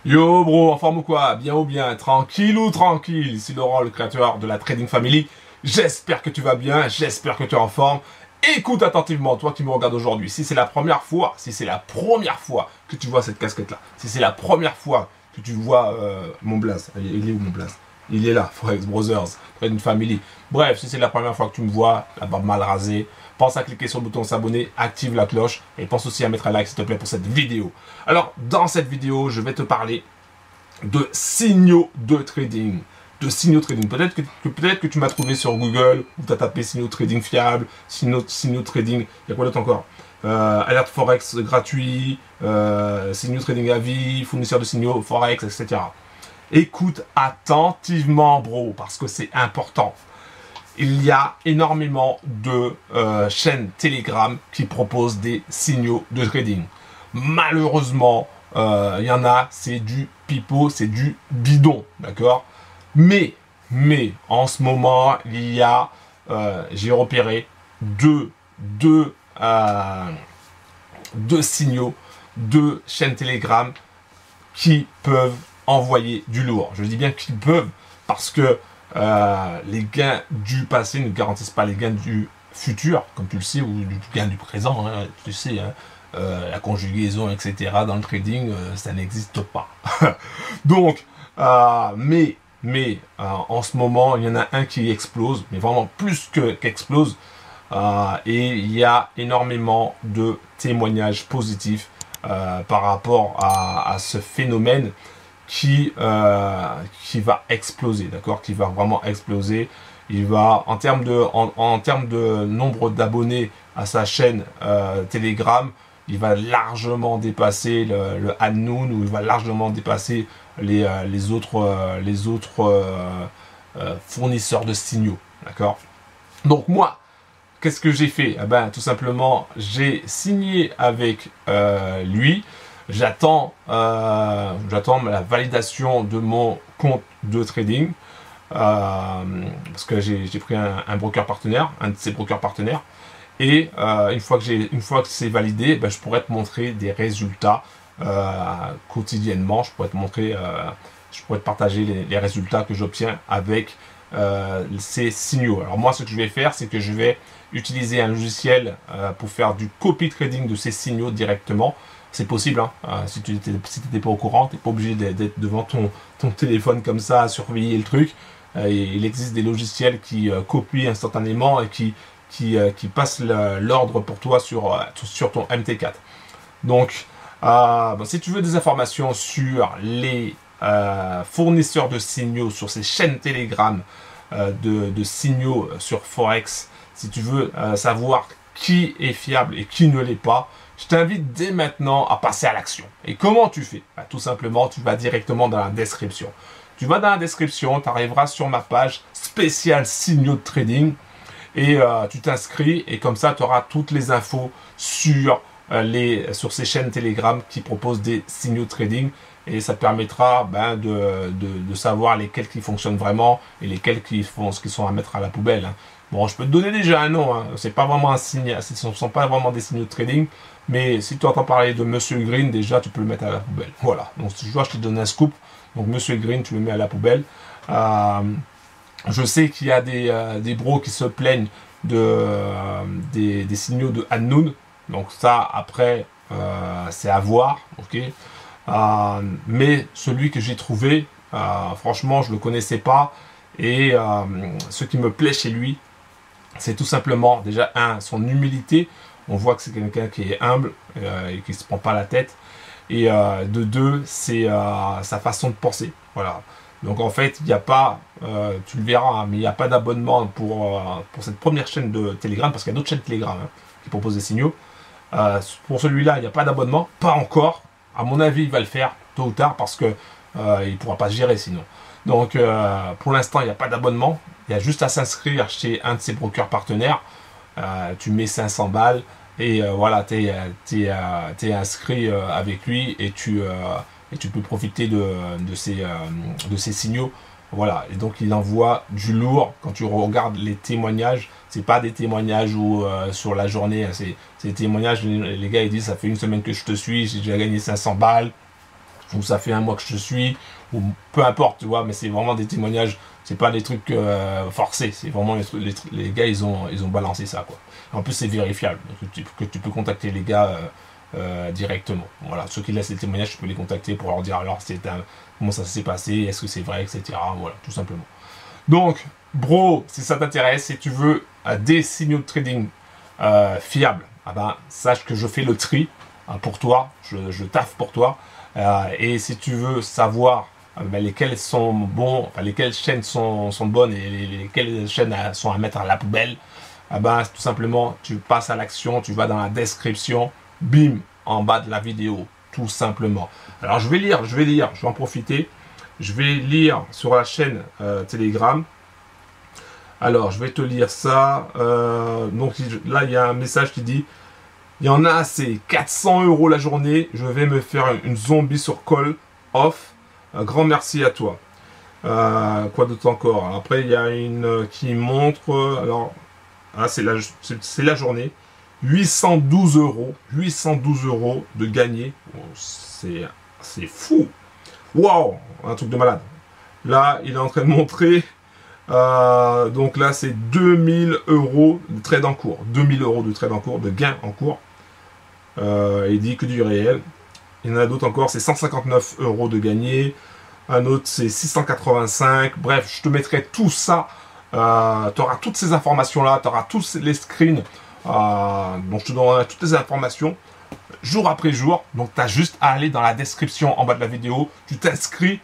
Yo bro, en forme ou quoi? Bien ou bien? Tranquille ou tranquille? Ici Laurent, le créateur de la Trading Family. J'espère que tu vas bien, j'espère que tu es en forme. Écoute attentivement, toi qui me regardes aujourd'hui. Si c'est la première fois, que tu vois cette casquette-là, si c'est la première fois que tu vois mon blaze, il est où mon blaze? Il est là, Forex Brothers, Trading Family. Bref, si c'est la première fois que tu me vois, la barbe mal rasée, pense à cliquer sur le bouton s'abonner, active la cloche et pense aussi à mettre un like s'il te plaît pour cette vidéo. Alors, dans cette vidéo, je vais te parler de signaux de trading. Peut-être que tu m'as trouvé sur Google, ou tu as tapé signaux trading fiables, signaux trading, il y a quoi d'autre encore? Alerte Forex gratuit, signaux trading à vie, fournisseur de signaux Forex, etc. Écoute attentivement, bro, parce que c'est important. Il y a énormément de chaînes Telegram qui proposent des signaux de trading. Malheureusement, il y en a, c'est du pipeau, c'est du bidon, d'accord? Mais, en ce moment, il y a, j'ai repéré deux signaux, deux chaînes Telegram qui peuvent envoyer du lourd. Je dis bien qu'ils peuvent parce que les gains du passé ne garantissent pas les gains du futur, comme tu le sais, ou du gain du présent, hein, tu sais, hein, la conjugaison, etc. dans le trading, ça n'existe pas. Donc, en ce moment, il y en a un qui explose, mais vraiment plus qu'explose, et il y a énormément de témoignages positifs par rapport à ce phénomène qui va exploser, d'accord, qui va vraiment exploser. Il va, en termes de nombre d'abonnés à sa chaîne Telegram, il va largement dépasser le Hanoun, ou il va largement dépasser les autres fournisseurs de signaux, d'accord. Donc moi, qu'est-ce que j'ai fait? Eh ben, tout simplement, j'ai signé avec lui. J'attends la validation de mon compte de trading parce que j'ai pris un broker partenaire, un de ses brokers partenaires. Et une fois que c'est validé, ben, je pourrais te montrer des résultats quotidiennement. Je pourrais te partager les résultats que j'obtiens avec ces signaux. Alors moi, ce que je vais faire, c'est que je vais utiliser un logiciel pour faire du copy trading de ces signaux directement. C'est possible, hein. Si tu n'étais pas au courant, tu n'es pas obligé d'être devant ton téléphone comme ça à surveiller le truc. Il existe des logiciels qui copient instantanément et qui passent l'ordre pour toi sur ton MT4. Donc, si tu veux des informations sur les fournisseurs de signaux, sur ces chaînes Telegram de signaux sur Forex, si tu veux savoir qui est fiable et qui ne l'est pas, je t'invite dès maintenant à passer à l'action. Et comment tu fais? Tout simplement, tu vas directement dans la description. Tu vas dans la description, tu arriveras sur ma page spéciale signaux de trading et tu t'inscris et comme ça, tu auras toutes les infos sur ces chaînes Telegram qui proposent des signaux de trading et ça te permettra de savoir lesquels qui fonctionnent vraiment et lesquels qui sont à mettre à la poubelle, hein. Bon, je peux te donner déjà un nom, hein. C'est pas vraiment un signe, ce ne sont pas vraiment des signaux de trading, mais si tu entends parler de Monsieur Green, déjà tu peux le mettre à la poubelle. Voilà, donc tu vois, je te donne un scoop. Donc Monsieur Green, tu le mets à la poubelle. Je sais qu'il y a des bros qui se plaignent des signaux de Hanoun. Donc ça, après, c'est à voir, ok. Mais celui que j'ai trouvé, franchement, je le connaissais pas. Et ce qui me plaît chez lui, c'est tout simplement, déjà, son humilité. On voit que c'est quelqu'un qui est humble et qui ne se prend pas la tête. Et de deux, c'est sa façon de penser. Voilà. Donc en fait, il n'y a pas, tu le verras, hein, mais il n'y a pas d'abonnement pour cette première chaîne de Telegram, parce qu'il y a d'autres chaînes Telegram, hein, qui proposent des signaux. Pour celui-là, il n'y a pas d'abonnement, pas encore. À mon avis, il va le faire tôt ou tard, parce que il ne pourra pas se gérer sinon. Donc pour l'instant, il n'y a pas d'abonnement. Il y a juste à s'inscrire chez un de ses brokers partenaires. Tu mets 500 balles. Et voilà, tu es inscrit avec lui et tu peux profiter de ces signaux. Voilà, et donc il envoie du lourd. Quand tu regardes les témoignages, c'est pas des témoignages où, sur la journée, hein, c'est des témoignages, les gars ils disent ça fait une semaine que je te suis, j'ai déjà gagné 500 balles. ou ça fait un mois que je te suis, ou peu importe, tu vois, mais c'est vraiment des témoignages, c'est pas des trucs forcés, c'est vraiment les gars, ils ont balancé ça, quoi. En plus, c'est vérifiable, donc que tu peux contacter les gars directement. Voilà, ceux qui laissent les témoignages, tu peux les contacter pour leur dire alors comment ça s'est passé, est-ce que c'est vrai, etc. Voilà, tout simplement. Donc, bro, si ça t'intéresse, si tu veux des signaux de trading fiables, ah ben, sache que je fais le tri pour toi, je taffe pour toi. Et si tu veux savoir lesquelles sont bons, enfin, lesquelles chaînes sont bonnes et lesquelles chaînes sont à mettre à la poubelle, ben, tout simplement, tu passes à l'action, tu vas dans la description, bim, en bas de la vidéo, tout simplement. Alors, je vais en profiter. Je vais lire sur la chaîne Telegram. Alors, je vais te lire ça. Donc là, il y a un message qui dit: il y en a assez, 400 € la journée, je vais me faire une zombie sur call off. Un grand merci à toi. Quoi d'autre encore? Après, il y a une qui montre, alors, c'est la journée. 812 €. 812 € de gagné. Oh, c'est fou. Waouh, un truc de malade. Là, il est en train de montrer. Donc là, c'est 2000 € de trade en cours. 2000 € de trade en cours, de gain en cours. Il dit que du réel. Il y en a d'autres encore, c'est 159 € de gagné. Un autre, c'est 685. Bref, je te mettrai tout ça. Tu auras toutes ces informations-là. Tu auras tous les screens. Donc, je te donnerai toutes les informations jour après jour. Donc, tu as juste à aller dans la description en bas de la vidéo. Tu t'inscris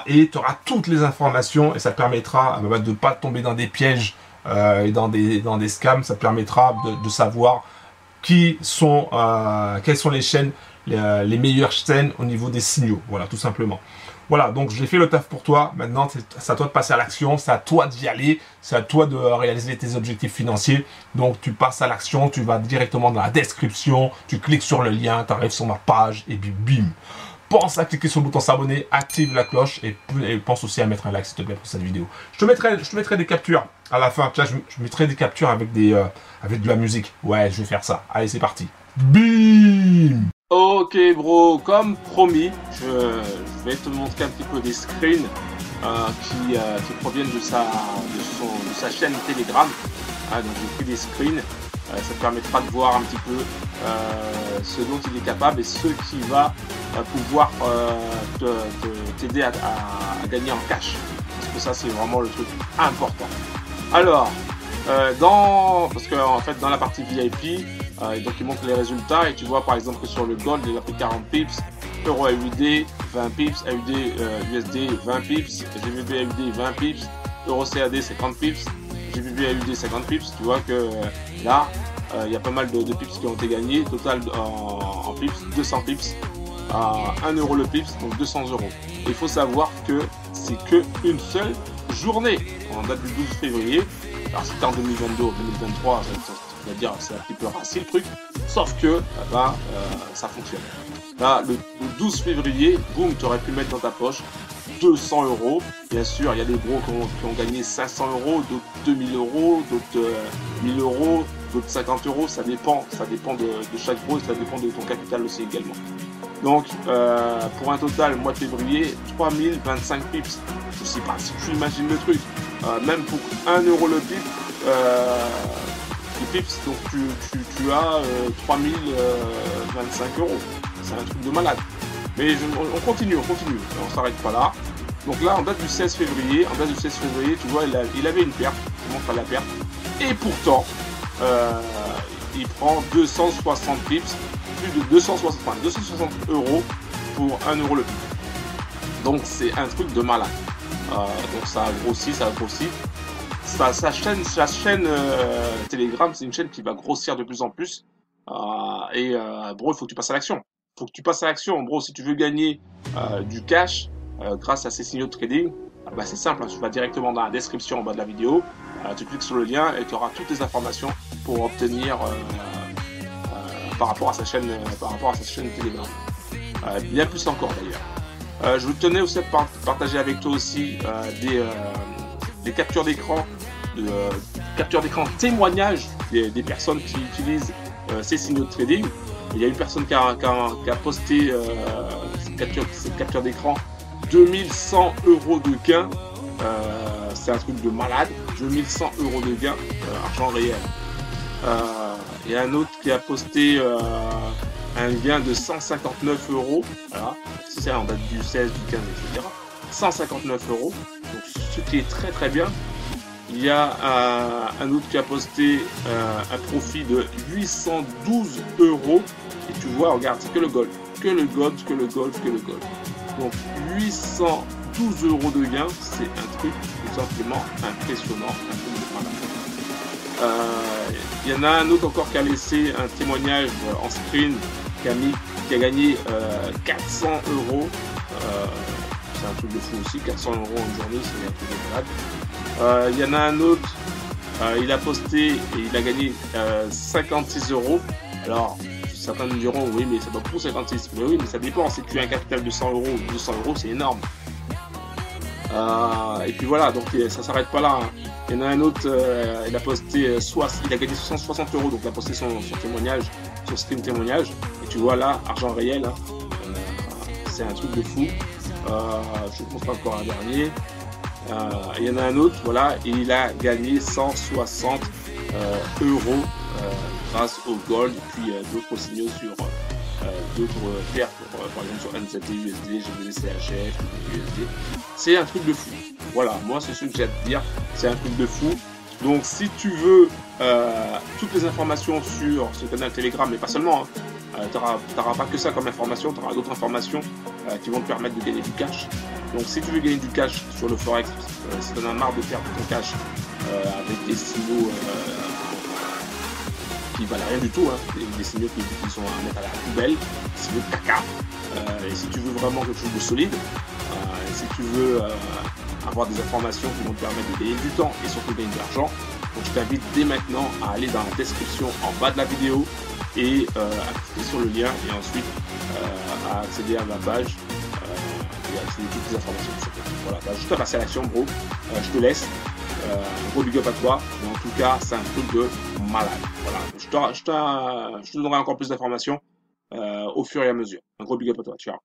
et tu auras toutes les informations. Et ça te permettra de ne pas tomber dans des pièges et dans des scams. Ça te permettra de savoir quelles sont les chaînes, les meilleures chaînes au niveau des signaux. Voilà, tout simplement. Voilà, donc j'ai fait le taf pour toi. Maintenant, c'est à toi de passer à l'action, c'est à toi d'y aller, c'est à toi de réaliser tes objectifs financiers. Donc, tu passes à l'action, tu vas directement dans la description, tu cliques sur le lien, tu arrives sur ma page et puis bim. Pense à cliquer sur le bouton s'abonner, active la cloche et pense aussi à mettre un like s'il te plaît pour cette vidéo. Je te mettrai des captures à la fin. Là, je mettrai des captures avec de la musique. Ouais, je vais faire ça. Allez, c'est parti. Bim. Ok bro, comme promis, je vais te montrer un petit peu des screens qui proviennent de sa chaîne Telegram. Donc j'ai pris des screens, ça te permettra de voir un petit peu ce dont il est capable et ce qui va pouvoir t'aider à gagner en cash. Parce que ça c'est vraiment le truc important. Alors, parce que en fait dans la partie VIP, donc il montre les résultats et tu vois par exemple que sur le gold il a pris 40 pips, euro AUD 20 pips, AUD USD 20 pips, GBP AUD 20 pips, euro CAD 50 pips, GBP AUD 50 pips. Tu vois que là il y a pas mal de pips qui ont été gagnés, total en pips 200 pips, 1 € le pips, donc 200 €. Il faut savoir que c'est que une seule journée, en date du 12 février. Alors c'était en 2022 ou 2023, on va dire c'est un petit peu raciste le truc, sauf que ça fonctionne. Là, le 12 février, boum, tu aurais pu mettre dans ta poche 200 €. Bien sûr, il y a des gros qui ont gagné 500 €, d'autres 2000 €, d'autres 1000 €, d'autres 50 €. Ça dépend de chaque gros et ça dépend de ton capital aussi également. Donc, pour un total, mois de février, 3025 pips. Je sais pas si tu imagines le truc. Même pour 1 € le pip, pips, donc tu as 3025 €. C'est un truc de malade. Mais on continue, on s'arrête pas là. Donc là, en date du 16 février, tu vois, il avait une perte, je montre la perte. Et pourtant, il prend 260 pips, plus de 260 € pour 1 € le pip. Donc c'est un truc de malade. Donc ça a grossi. Sa chaîne Telegram, c'est une chaîne qui va grossir de plus en plus. Bro, il faut que tu passes à l'action. Bro, si tu veux gagner du cash grâce à ces signaux de trading, c'est simple, tu vas directement dans la description en bas de la vidéo, tu cliques sur le lien et tu auras toutes les informations pour obtenir par rapport à sa chaîne Telegram. Bien plus encore d'ailleurs. Je tenais aussi à partager avec toi aussi des captures d'écran, témoignages des personnes qui utilisent ces signaux de trading. Il y a une personne qui a posté cette capture d'écran, 2100 € de gain. C'est un truc de malade. 2100 € de gain, argent réel. Il y a un autre qui a posté un gain de 159 €. Voilà, c'est en date du 16, du 15, etc. 159 €, donc ce qui est très très bien. Il y a un autre qui a posté un profit de 812 €. Et tu vois, regarde, c'est que le gold. Que le gold, que le gold, que le gold. Donc 812 € de gain, c'est un truc tout simplement impressionnant. Un truc de malade. Il y en a un autre encore qui a laissé un témoignage en screen qui a gagné 400 €. C'est un truc de fou aussi, 400 € en journée, c'est un truc de malade. Il y en a un autre, il a posté et il a gagné 56 €. Alors, certains me diront, oui, mais c'est pas pour 56. Mais oui, mais ça dépend. Si tu as un capital de 100 € ou 200 €, c'est énorme. Et puis voilà, donc ça s'arrête pas là. Hein. Il y en a un autre, il a posté, il a gagné 60 €, donc il a posté son témoignage, son stream témoignage. Et tu vois là, argent réel, hein, c'est un truc de fou. Je ne montre pas encore un dernier. Il y en a un autre, voilà, et il a gagné 160 € grâce au gold, et puis d'autres signaux sur d'autres pertes, par exemple sur NZT USD, GBDCHF, USD. C'est un truc de fou. Voilà, moi c'est ce que j'ai à te dire, c'est un truc de fou. Donc si tu veux toutes les informations sur ce canal Telegram, mais pas seulement, hein, tu n'auras pas que ça comme information, tu auras d'autres informations qui vont te permettre de gagner du cash. Donc si tu veux gagner du cash sur le Forex, si tu en as marre de perdre ton cash avec des signaux qui valent rien du tout, hein, des signaux qui sont à mettre à la poubelle, des signaux de caca, et si tu veux vraiment quelque chose de solide, et si tu veux avoir des informations qui vont te permettre de gagner du temps et surtout gagner de l'argent, donc je t'invite dès maintenant à aller dans la description en bas de la vidéo et à cliquer sur le lien et ensuite à accéder à ma page et à accéder à toutes les informations. Voilà, je te passe à l'action, gros. Je te laisse. Un gros big up à toi. Mais en tout cas, c'est un truc de malade. Voilà, je te donnerai encore plus d'informations au fur et à mesure. Un gros big up à toi. Ciao.